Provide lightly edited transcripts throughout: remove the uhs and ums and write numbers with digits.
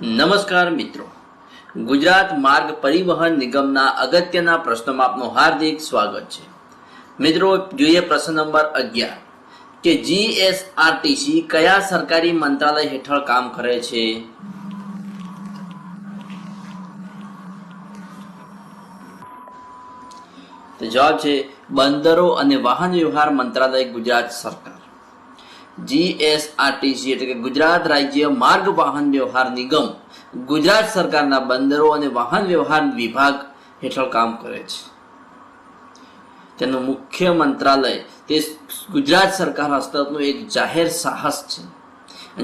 નમસ્કાર મિત્રો, ગુજરાત માર્ગ પરિવહન નિગમના અગત્યના પ્રશ્નોમાં આપનું હાર્દિક સ્વાગત છે. મિત્રો, જોઈએ પ્રશ્ન નંબર 11 કે જીએસઆરટીસી કયા સરકારી મંત્રાલય હેઠળ કામ કરે છે? તો જવાબ છે બંદરો અને વાહન વ્યવહાર મંત્રાલય, ગુજરાત સરકાર. જીએસઆરટીસી એટલે કે ગુજરાત રાજ્ય માર્ગ વાહન વ્યવહાર નિગમ ગુજરાત સરકારના બંદરો અને વાહન વ્યવહાર વિભાગ હેઠળ કામ કરે છે. તેનું મુખ્ય મંત્રાલય તે ગુજરાત સરકાર હસ્તકનું એક જાહેર સાહસ છે,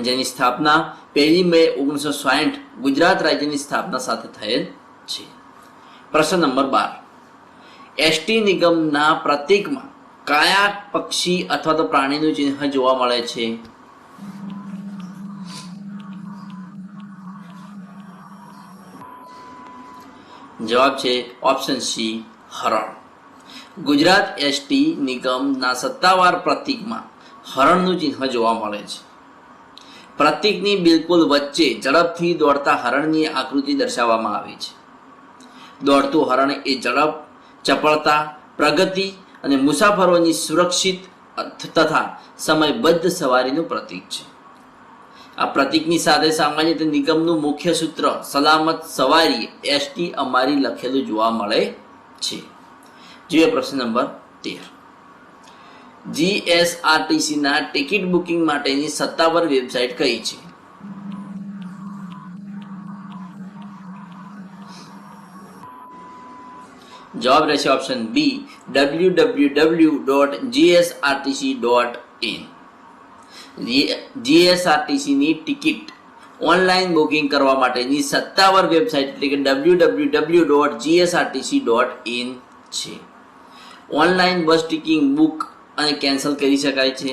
જેની સ્થાપના 1 મે 1960 ગુજરાત રાજ્યની સ્થાપના સાથે થયેલ છે. પ્રશ્ન નંબર 12 એસટી નિગમના પ્રતીકમાં કયા પક્ષી અથવા તો પ્રાણીનું ચિહ્ન જોવા મળે છે? જવાબ છે ઓપ્શન સી, હરણ. ગુજરાત એસટી નિગમના સત્તાવાર પ્રતીકમાં હરણનું ચિહ્ન જોવા મળે છે. પ્રતીકની બિલકુલ વચ્ચે ઝડપથી દોડતા હરણની આકૃતિ દર્શાવવામાં આવી છે. દોડતું હરણ એ ઝડપ, ચપળતા, પ્રગતિ અને મુસાફરોની સુરક્ષિત તથા સમયબદ્ધ સવારીનું પ્રતીક છે. આ પ્રતીકની સાથે સામાન્ય રીતે નિગમનું મુખ્ય સૂત્ર સલામત સવારી એસટી અમારી લખેલું જોવા મળે છે. જોઈએ પ્રશ્ન નંબર 13 જીએસઆરટીસીના ટિકિટ બુકિંગ માટેની સત્તાવાર વેબસાઇટ કઈ છે? જવાબ રહેશે ઓપ્શન બી, www.gsrtc.in. જીએસઆરટીસીની ટિકિટ ઓનલાઈન બુકિંગ કરવા માટેની સત્તાવાર વેબસાઇટ એટલે કે www.gsrtc.in છે. ઓનલાઈન બસ ટિકિટ બુક અને કેન્સલ કરી શકાય છે.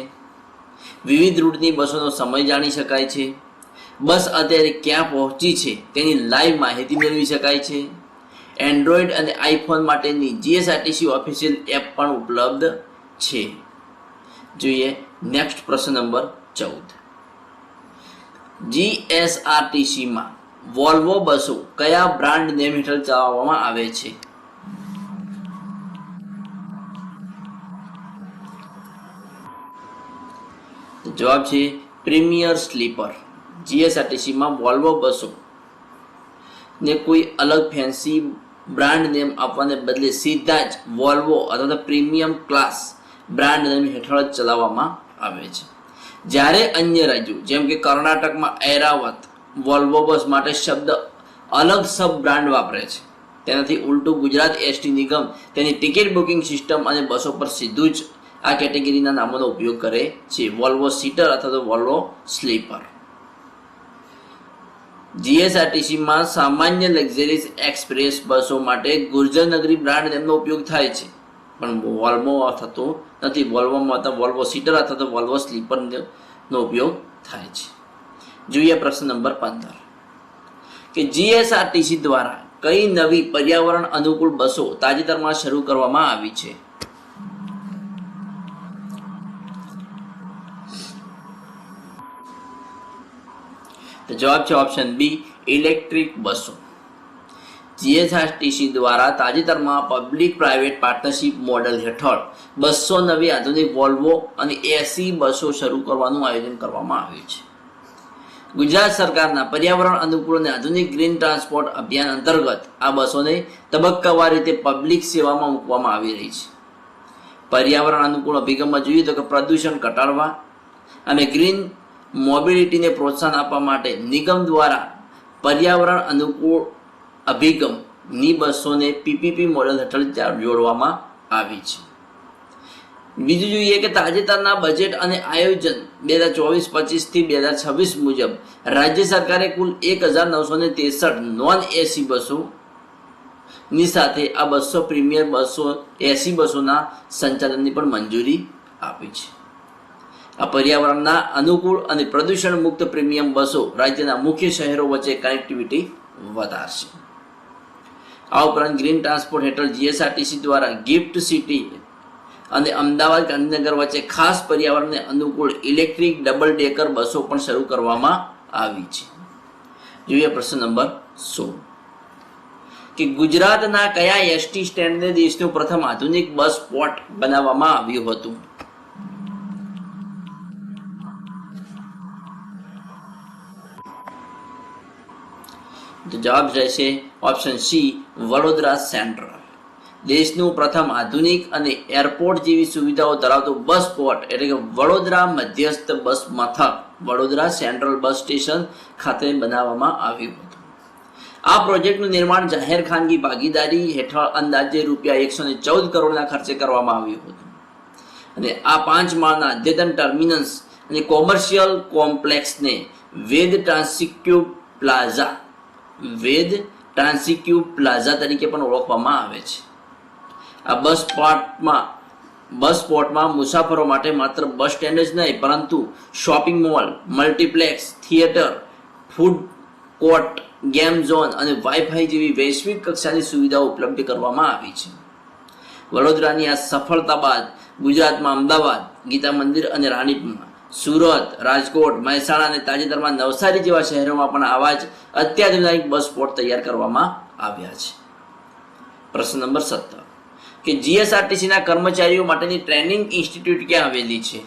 વિવિધ રૂટની બસોનો સમય જાણી શકાય છે. બસ અત્યારે ક્યાં પહોંચી છે તેની લાઈવ માહિતી મેળવી શકાય છે. એન્ડ્રોઈડ અને આઈફોન માટેની જીએસઆરટીસી ઓફિશિયલ એપ પણ ઉપલબ્ધ છે. જોઈએ નેક્સ્ટ પ્રશ્ન નંબર 14 જીએસઆરટીસીમાં વોલ્વો બસો કયા બ્રાન્ડ નેમ હેઠળ ચલાવવામાં આવે છે? જવાબ છે પ્રીમિયર સ્લીપર. જીએસઆરટીસીમાં વોલ્વો બસો ને કોઈ અલગ ફેન્સી બ્રાન્ડ નેમ આપવાને બદલે સીધા જ વોલ્વો અથવા તો પ્રીમિયમ ક્લાસ બ્રાન્ડ નેમ હેઠળ જ ચલાવવામાં આવે છે. જ્યારે અન્ય રાજ્યો જેમ કે કર્ણાટકમાં ઐરાવત વોલ્વો બસ માટે શબ્દ અલગ સબ બ્રાન્ડ વાપરે છે, તેનાથી ઉલટું ગુજરાત એસટી નિગમ તેની ટિકિટ બુકિંગ સિસ્ટમ અને બસો પર સીધું જ આ કેટેગરીના નામોનો ઉપયોગ કરે છે, વોલ્વો સીટર અથવા તો વોલ્વો સ્લીપર. જીએસઆરટીસીમાં સામાન્ય લક્ઝરીઝ એક્સપ્રેસ બસો માટે ગુર્જરનગરી બ્રાન્ડ નેમનો ઉપયોગ થાય છે, પણ વોલ્વો થતો નથી. વોલ્વોમાં વોલ્વો સીટર અથવા તો વોલ્વો સ્લીપરનો ઉપયોગ થાય છે. જોઈએ પ્રશ્ન નંબર 15 કે જીએસઆરટીસી દ્વારા કઈ નવી પર્યાવરણ અનુકૂળ બસો તાજેતરમાં શરૂ કરવામાં આવી છે? તો જવાબ છે ઓપ્શન બી, ઇલેક્ટ્રિક બસો. જીએસઆરટીસી દ્વારા તાજેતરમાં પબ્લિક પ્રાઇવેટ પાર્ટનરશિપ મોડેલ હેઠળ 200 નવી આધુનિક વોલ્વો અને 80 બસો શરૂ કરવાનું આયોજન કરવામાં આવ્યું છે. ગુજરાત સરકારના પર્યાવરણ અનુકૂળ અને આધુનિક ગ્રીન ટ્રાન્સપોર્ટ અભિયાન અંતર્ગત આ બસોને તબક્કાવાર રીતે પબ્લિક સેવામાં મૂકવામાં આવી રહી છે. પર્યાવરણ અનુકૂળ અભિગમમાં જોઈએ તો કે પ્રદૂષણ ઘટાડવા અને ગ્રીન મોબિલિટીને પ્રોત્સાહન આપવા માટે નિગમ દ્વારા પર્યાવરણ અનુકૂળ અભિગમની બસોને પીપીપી મોડેલ હેઠળ જોડવામાં આવી છે. બીજું જોઈએ કે તાજેતરના બજેટ અને આયોજન 2024-25 થી 2026 મુજબ રાજ્ય સરકારે કુલ 1963 નોન એસી બસોની સાથે આ 200 પ્રીમિયર બસો એસી બસોના સંચાલનની પણ મંજૂરી આપી છે. આ પર્યાવરણના અનુકૂળ અને પ્રદૂષણ મુક્ત પ્રીમિયમ બસો રાજ્યના મુખ્ય શહેરો વચ્ચે કનેક્ટિવિટી વધારશે. આ ઉપરાંત ગ્રીન ટ્રાન્સપોર્ટ હેઠળ જીએસઆરટીસી દ્વારા ગિફ્ટ સિટી અને અમદાવાદ ગાંધીનગર વચ્ચે ખાસ પર્યાવરણને અનુકૂળ ઇલેક્ટ્રિક ડબલ ડેકર બસો પણ શરૂ કરવામાં આવી છે. જોઈએ પ્રશ્ન નંબર 16 કે ગુજરાતના કયા એસટી સ્ટેન્ડને દેશનું પ્રથમ આધુનિક બસ પોર્ટ બનાવવામાં આવ્યું હતું? તો જવાબ રહેશે ઓપ્શન સી, વડોદરા સેન્ટ્રલ. દેશનું પ્રથમ આધુનિક અને એરપોર્ટ જેવી સુવિધાઓ ધરાવતું બસ પોર્ટ એટલે કે વડોદરા મધ્યસ્થ બસ મથક વડોદરા સેન્ટ્રલ બસ સ્ટેશન ખાતે બનાવવામાં આવ્યું હતું. આ પ્રોજેક્ટનું નિર્માણ જાહેર ખાનગી ભાગીદારી હેઠળ અંદાજે રૂપિયા 114 કરોડના ખર્ચે કરવામાં આવ્યું હતું અને આ 5 માળના અદ્યતન ટર્મિનસ અને કોમર્શિયલ કોમ્પ્લેક્સને વેદ ટ્રાન્સિક્યુ પ્લાઝા તરીકે પણ ઓળખવામાં આવે છે. આ બસ પોર્ટમાં મુસાફરો માટે માત્ર બસ સ્ટેન્ડ જ નહીં પરંતુ shopping mall, multiplex, theatre, food court, game zone અને વાઈફાઈ જેવી વૈશ્વિક કક્ષાની સુવિધાઓ ઉપલબ્ધ કરવામાં આવી છે. વડોદરાની આ સફળતા બાદ ગુજરાતમાં અમદાવાદ, ગીતા મંદિર અને રાણીપમાં, સુરત, રાજકોટ, મહેસાણા અને તાજેતરમાં નવસારી જેવા શહેરોમાં પણ આવા જ અત્યાધુનિક બસ પોર્ટ તૈયાર કરવામાં આવ્યા છે. પ્રશ્ન નંબર 17 કે જીએસઆરટીસીના કર્મચારીઓ માટેની ટ્રેનિંગ ઇન્સ્ટિટ્યૂટ ક્યાં આવેલી છે?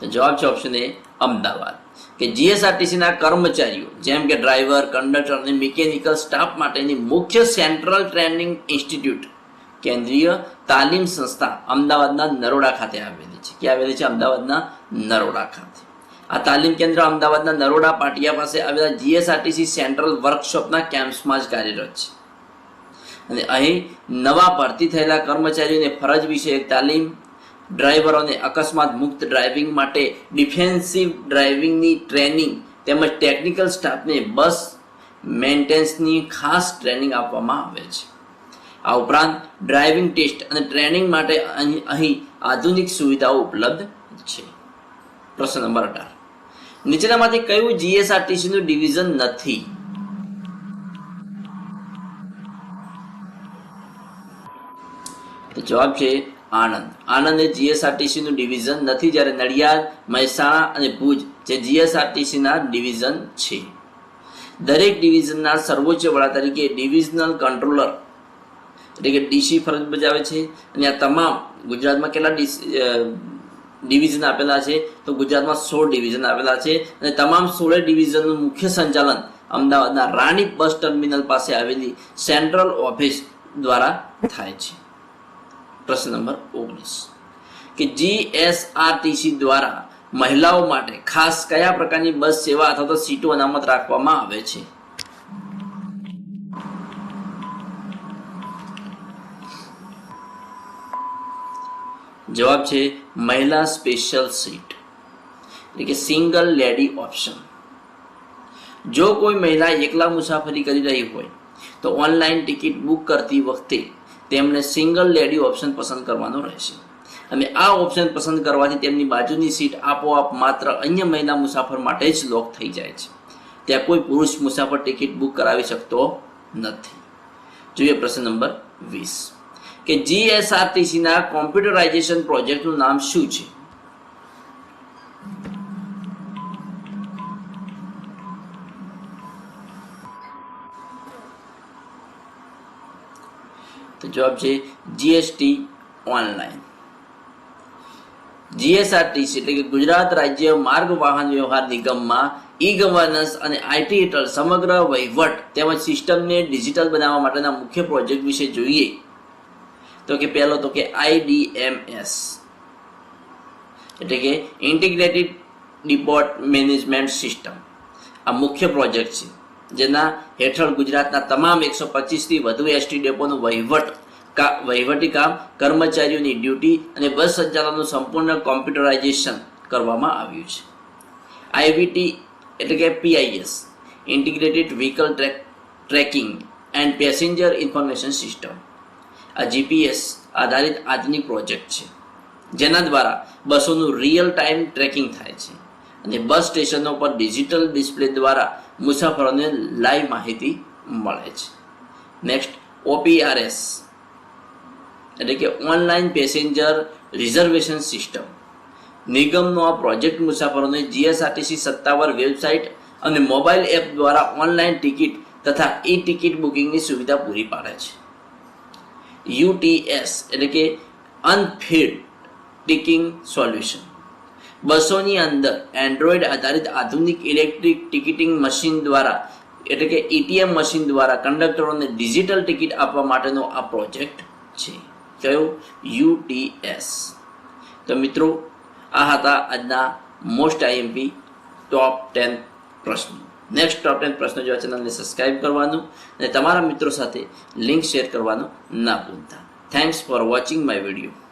તો જવાબ છે ઓપ્શન એ, અમદાવાદ. કે જીએસઆરટીસીના કર્મચારીઓ જેમ કે ડ્રાઈવર, કંડક્ટર અને મિકેનિકલ સ્ટાફ માટેની મુખ્ય સેન્ટ્રલ ટ્રેનિંગ ઇન્સ્ટિટ્યૂટ કેન્દ્રીય તાલીમ સંસ્થા અમદાવાદના નરોડા ખાતે આવેલી છે. ક્યાં આવેલી છે? અમદાવાદના નરોડા ખાતે. આ તાલીમ કેન્દ્ર અમદાવાદના નરોડા પાટિયા પાસે આવેલા જીએસઆરટીસી સેન્ટ્રલ વર્કશોપના કેમ્પસમાં જ કાર્યરત છે અને અહીં નવા ભરતી થયેલા કર્મચારીઓને ફરજ વિષયક તાલીમ, ડ્રાઈવરોને અકસ્માત મુક્ત ડ્રાઇવિંગ માટે ડિફેન્સિવ ડ્રાઇવિંગની ટ્રેનિંગ તેમજ ટેકનિકલ સ્ટાફને બસ મેન્ટેનન્સની ખાસ ટ્રેનિંગ આપવામાં આવે છે. આ ઉપરાંત ડ્રાઇવિંગ ટેસ્ટ અને ટ્રેનિંગ માટે અહીં આધુનિક સુવિધાઓ ઉપલબ્ધ છે. પ્રશ્ન નંબર 18 નીચેનામાંથી કયું જીએસઆરટીસીનું ડિવિઝન નથી? તો જવાબ છે આણંદ. આણંદ એ જીએસઆરટીસીનું ડિવિઝન નથી, જ્યારે નડિયાદ, મહેસાણા અને ભુજ જે જીએસઆરટીસીના ડિવિઝન છે. દરેક ડિવિઝનના સર્વોચ્ચ વડા તરીકે ડિવિઝનલ કંટ્રોલર એટલે કે ડીસી ફરજ બજાવે છે અને આ તમામ ગુજરાતમાં કેટલા ડિવિઝન આપેલા છે? તો ગુજરાતમાં 16 ડિવિઝન આપેલા છે અને તમામ 16 ડિવિઝનનું મુખ્ય સંચાલન અમદાવાદના રાણી બસ ટર્મિનલ પાસે આવેલી સેન્ટ્રલ ઓફિસ દ્વારા થાય છે. પ્રશ્ન નંબર 19 કે જીએસઆરટીસી દ્વારા મહિલાઓ માટે ખાસ કયા પ્રકારની બસ સેવા અથવા તો સીટો અનામત રાખવામાં આવે છે? જવાબ છે મહિલા સ્પેશિયલ સીટ એટલે કે સિંગલ લેડી ઓપ્શન. જો કોઈ મહિલા એકલા મુસાફરી કરી રહી હોય તો ઓનલાઈન ટિકિટ બુક કરતી વખતે તેમણે સિંગલ લેડી ઓપ્શન પસંદ કરવાનો રહેશે અને આ ઓપ્શન પસંદ કરવાથી તેમની બાજુની સીટ આપોઆપ માત્ર અન્ય મહિલા મુસાફર માટે જ લોક થઈ જાય છે. ત્યાં કોઈ પુરુષ મુસાફર ટિકિટ બુક કરાવી શકતો નથી. જોઈએ પ્રશ્ન નંબર 20 કે જીએસઆરટીસીના કોમ્પ્યુટરાઇઝેશન પ્રોજેક્ટનું નામ શું છે? તો જવાબ છે જીએસટી ઓનલાઈન. જીએસઆરટીસી એટલે કે ગુજરાત રાજ્ય માર્ગ વાહન વ્યવહાર નિગમમાં ઈ ગવર્નન્સ અને આઈટી હેઠળ સમગ્ર વહીવટ તેમજ સિસ્ટમને ડિજિટલ બનાવવા માટેના મુખ્ય પ્રોજેક્ટ વિશે જોઈએ તો કે પહેલો તો કે IDMS એટલે કે ઇન્ટિગ્રેટેડ ડિપોટ મેનેજમેન્ટ સિસ્ટમ. આ મુખ્ય પ્રોજેક્ટ છે જેના હેઠળ ગુજરાતના તમામ 125 થી વધુ એસટી ડેપોનું વહીવટી કામ, કર્મચારીઓની ડ્યુટી અને બસ સંચાલનનું સંપૂર્ણ કોમ્પ્યુટરાઇઝેશન કરવામાં આવ્યું છે. IVT એટલે કે PIS integrated vehicle tracking and passenger information system. આ GPS આધારિત આધુનિક પ્રોજેક્ટ છે જેના દ્વારા બસોનું રિયલ ટાઈમ ટ્રેકિંગ થાય છે અને બસ સ્ટેશનો પર ડિજિટલ ડિસ્પ્લે દ્વારા મુસાફરોને લાઈવ માહિતી મળે છે. નેક્સ્ટ OPRS એટલે કે ઓનલાઈન પેસેન્જર રિઝર્વેશન સિસ્ટમ. નિગમનો આ પ્રોજેક્ટ મુસાફરોને જીએસઆરટીસી સત્તાવાર વેબસાઇટ અને મોબાઈલ એપ દ્વારા ઓનલાઈન ટિકિટ તથા ઈ ટિકિટ બુકિંગની સુવિધા પૂરી પાડે છે. UTS એટલે કે અનફીડ ટિકિંગ સોલ્યુશન. બસોની અંદર એન્ડ્રોઈડ આધારિત આધુનિક ઇલેક્ટ્રિક ટિકિટિંગ મશીન દ્વારા એટલે કે ETM મશીન દ્વારા કંડક્ટરોને ડિજિટલ ટિકિટ આપવા માટેનો આ પ્રોજેક્ટ છે. કયો? UTS. તો મિત્રો, આ હતા આજના મોસ્ટ IMP ટોપ 10 પ્રશ્નો. નેક્સ્ટ ટોપ 10 પ્રશ્નો જોવા ચેનલને સબસ્ક્રાઇબ કરવાનું અને તમારા મિત્રો સાથે લિંક શેર કરવાનું ના ભૂલતા. Thanks for watching my video.